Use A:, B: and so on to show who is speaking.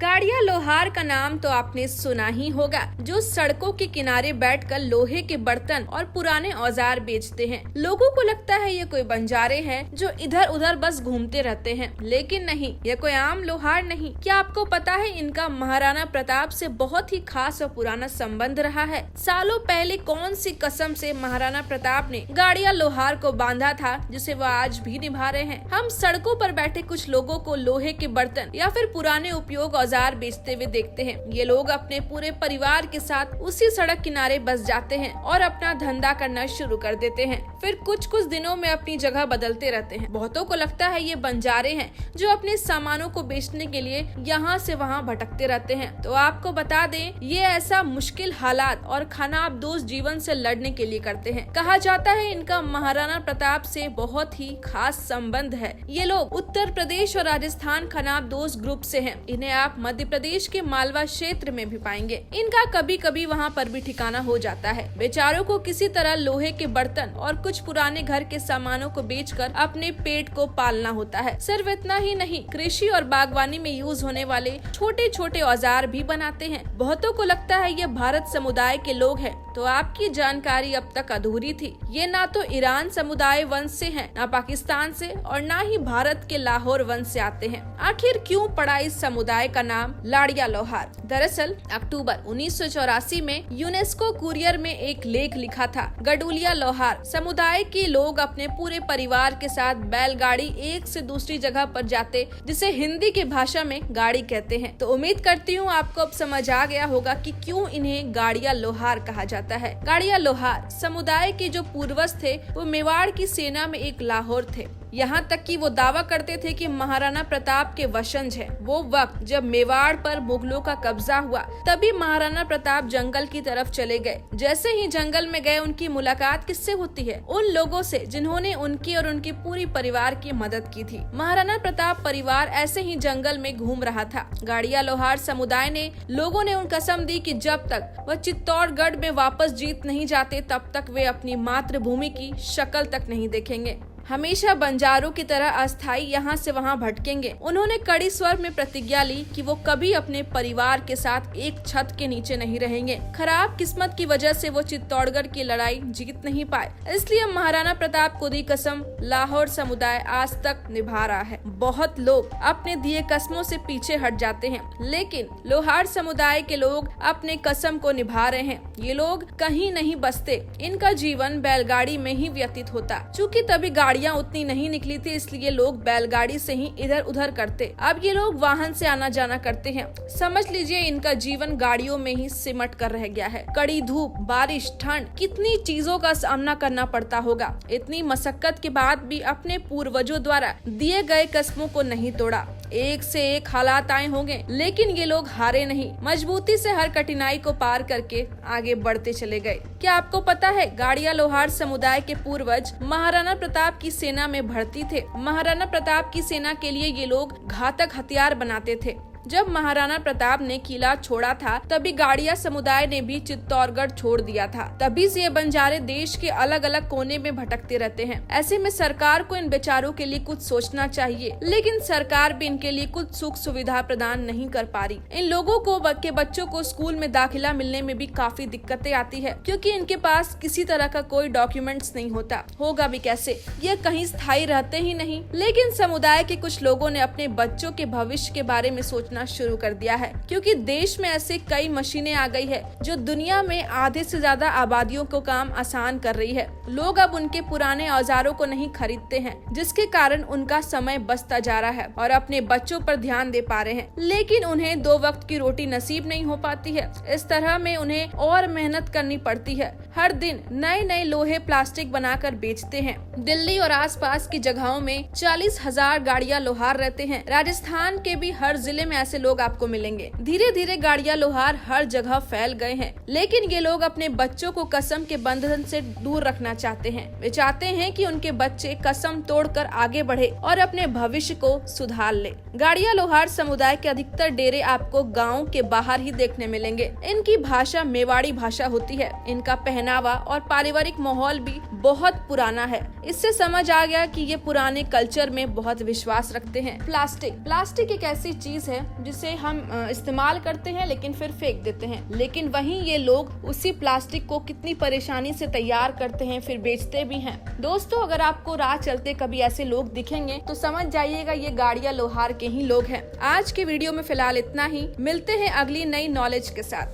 A: गाड़िया लोहार का नाम तो आपने सुना ही होगा, जो सड़कों के किनारे बैठकर लोहे के बर्तन और पुराने औजार बेचते हैं। लोगों को लगता है ये कोई बंजारे हैं जो इधर उधर बस घूमते रहते हैं, लेकिन नहीं, ये कोई आम लोहार नहीं। क्या आपको पता है इनका महाराणा प्रताप से बहुत ही खास और पुराना संबंध रहा है। सालों पहले कौन सी कसम से महाराणा प्रताप ने गाड़िया लोहार को बांधा था, जिसे वो आज भी निभा रहे हैं। हम सड़कों पर बैठे कुछ लोगों को लोहे के बर्तन या फिर पुराने उपयोग औजार बेचते हुए देखते हैं। ये लोग अपने पूरे परिवार के साथ उसी सड़क किनारे बस जाते हैं और अपना धंधा करना शुरू कर देते हैं। फिर कुछ कुछ दिनों में अपनी जगह बदलते रहते हैं। बहुतों को लगता है ये बंजारे हैं जो अपने सामानों को बेचने के लिए यहाँ से वहाँ भटकते रहते हैं। तो आपको बता दें, ये ऐसा मुश्किल हालात और खानाबदोश जीवन से लड़ने के लिए करते हैं। कहा जाता है इनका महाराणा प्रताप से बहुत ही खास संबंध है। ये लोग उत्तर प्रदेश और राजस्थान खानाबदोश ग्रुप से हैं। इन्हें आप मध्य प्रदेश के मालवा क्षेत्र में भी पाएंगे। इनका कभी कभी वहाँ पर भी ठिकाना हो जाता है। बेचारों को किसी तरह लोहे के बर्तन और कुछ पुराने घर के सामानों को बेचकर अपने पेट को पालना होता है। सिर्फ इतना ही नहीं, कृषि और बागवानी में यूज होने वाले छोटे छोटे औजार भी बनाते हैं। बहुतों को लगता है ये भारत समुदाय के लोग हैं, तो आपकी जानकारी अब तक अधूरी थी। ये ना तो ईरान समुदाय वंश से हैं, ना पाकिस्तान से और ना ही भारत के लाहौर वंश से आते हैं। आखिर क्यों पड़ा इस समुदाय का नाम लाड़िया लोहार? दरअसल अक्टूबर 1984 में यूनेस्को कुरियर में एक लेख लिखा था। गडुलिया लोहार समुदाय के लोग अपने पूरे परिवार के साथ बैलगाड़ी एक से दूसरी जगह पर जाते, जिसे हिंदी की भाषा में गाड़ी कहते हैं। तो उम्मीद करती हूँ आपको अब समझ आ गया होगा कि क्यों इन्हें गाड़िया लोहार कहा जाता है। गाड़िया लोहार समुदाय के जो पूर्वज थे वो मेवाड़ की सेना में एक लाहौर थे। यहाँ तक कि वो दावा करते थे कि महाराणा प्रताप के वंशज हैं। वो वक्त जब मेवाड़ पर मुगलों का कब्जा हुआ, तभी महाराणा प्रताप जंगल की तरफ चले गए। जैसे ही जंगल में गए, उनकी मुलाकात किससे होती है? उन लोगों से जिन्होंने उनकी और उनकी पूरी परिवार की मदद की थी। महाराणा प्रताप परिवार ऐसे ही जंगल में घूम रहा था। गाड़िया लोहार समुदाय ने लोगों ने उन कसम दी कि जब तक वह चित्तौड़गढ़ में वापस जीत नहीं जाते, तब तक वे अपनी मातृभूमि की शक्ल तक नहीं देखेंगे। हमेशा बंजारों की तरह अस्थायी यहाँ से वहाँ भटकेंगे। उन्होंने कड़ी स्वर में प्रतिज्ञा ली कि वो कभी अपने परिवार के साथ एक छत के नीचे नहीं रहेंगे। खराब किस्मत की वजह से वो चित्तौड़गढ़ की लड़ाई जीत नहीं पाए, इसलिए महाराणा प्रताप को दी कसम लाहौर समुदाय आज तक निभा रहा है। बहुत लोग अपने दिए कस्मों से पीछे हट जाते हैं, लेकिन लोहार समुदाय के लोग अपने कसम को निभा रहे हैं। ये लोग कहीं नहीं बसते, इनका जीवन बैलगाड़ी में ही व्यतीत होता। चूँकि तभी गाड़ियाँ उतनी नहीं निकली थी, इसलिए लोग बैलगाड़ी से ही इधर उधर करते। अब ये लोग वाहन से आना जाना करते हैं। समझ लीजिए इनका जीवन गाड़ियों में ही सिमट कर रह गया है। कड़ी धूप, बारिश, ठंड, कितनी चीजों का सामना करना पड़ता होगा। इतनी मशक्कत के बाद भी अपने पूर्वजों द्वारा दिए गए कस्मों को नहीं तोड़ा। एक से एक हालात आए होंगे, लेकिन ये लोग हारे नहीं। मजबूती से हर कठिनाई को पार करके आगे बढ़ते चले गए। क्या आपको पता है गाड़िया लोहार समुदाय के पूर्वज महाराणा प्रताप की सेना में भर्ती थे। महाराणा प्रताप की सेना के लिए ये लोग घातक हथियार बनाते थे। जब महाराणा प्रताप ने किला छोड़ा था, तभी गाड़िया समुदाय ने भी चित्तौड़गढ़ छोड़ दिया था। तभी से ये बंजारे देश के अलग अलग कोने में भटकते रहते हैं। ऐसे में सरकार को इन बेचारों के लिए कुछ सोचना चाहिए, लेकिन सरकार भी इनके लिए कुछ सुख सुविधा प्रदान नहीं कर पा रही। इन लोगों को के बच्चों को स्कूल में दाखिला मिलने में भी काफी दिक्कतें आती है, क्योंकि इनके पास किसी तरह का कोई डॉक्यूमेंट्स नहीं होता। होगा भी कैसे, ये कहीं स्थायी रहते ही नहीं। लेकिन समुदाय के कुछ लोगों ने अपने बच्चों के भविष्य के बारे में सोचना शुरू कर दिया है, क्योंकि देश में ऐसे कई मशीनें आ गई है जो दुनिया में आधे से ज्यादा आबादियों को काम आसान कर रही है। लोग अब उनके पुराने औजारों को नहीं खरीदते हैं, जिसके कारण उनका समय बचता जा रहा है और अपने बच्चों पर ध्यान दे पा रहे हैं। लेकिन उन्हें 2 वक्त की रोटी नसीब नहीं हो पाती है। इस तरह में उन्हें और मेहनत करनी पड़ती है। हर दिन नए नए लोहे प्लास्टिक बनाकर बेचते हैं। दिल्ली और आसपास की जगहों में 40,000 गाड़िया लोहार रहते हैं। राजस्थान के भी हर जिले में ऐसे लोग आपको मिलेंगे। धीरे धीरे गाड़िया लोहार हर जगह फैल गए हैं, लेकिन ये लोग अपने बच्चों को कसम के बंधन से दूर रखना चाहते हैं। वे चाहते हैं कि उनके बच्चे कसम तोड़कर आगे बढ़े और अपने भविष्य को सुधार ले। गाड़िया लोहार समुदाय के अधिकतर डेरे आपको गाँव के बाहर ही देखने मिलेंगे। इनकी भाषा मेवाड़ी भाषा होती है। इनका पहनावा और पारिवारिक माहौल भी बहुत पुराना है। इससे समझ आ गया कि ये पुराने कल्चर में बहुत विश्वास रखते हैं। प्लास्टिक एक ऐसी चीज है जिसे हम इस्तेमाल करते हैं लेकिन फिर फेंक देते हैं, लेकिन वहीं ये लोग उसी प्लास्टिक को कितनी परेशानी से तैयार करते हैं, फिर बेचते भी हैं। दोस्तों, अगर आपको राह चलते कभी ऐसे लोग दिखेंगे तो समझ जाइएगा ये गाड़िया लोहार के ही लोग हैं। आज की वीडियो में फिलहाल इतना ही, मिलते हैं अगली नई नॉलेज के साथ।